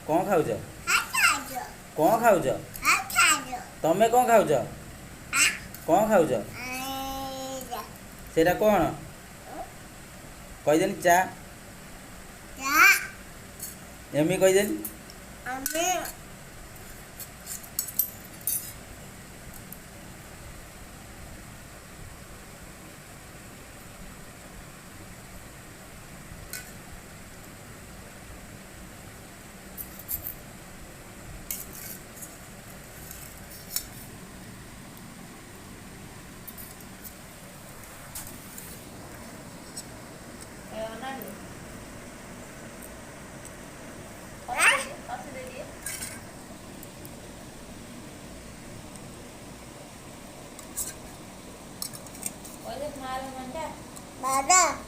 କଣ ଖାଉଛ? କଣ ଖାଉଛ? ତମେ କଣ ଖାଉଛ? କଣ ଖାଉଛ? ସେଇଟା କଣ କହିଦେନି? ଚା ଏମି କହିଦେନି। Ada.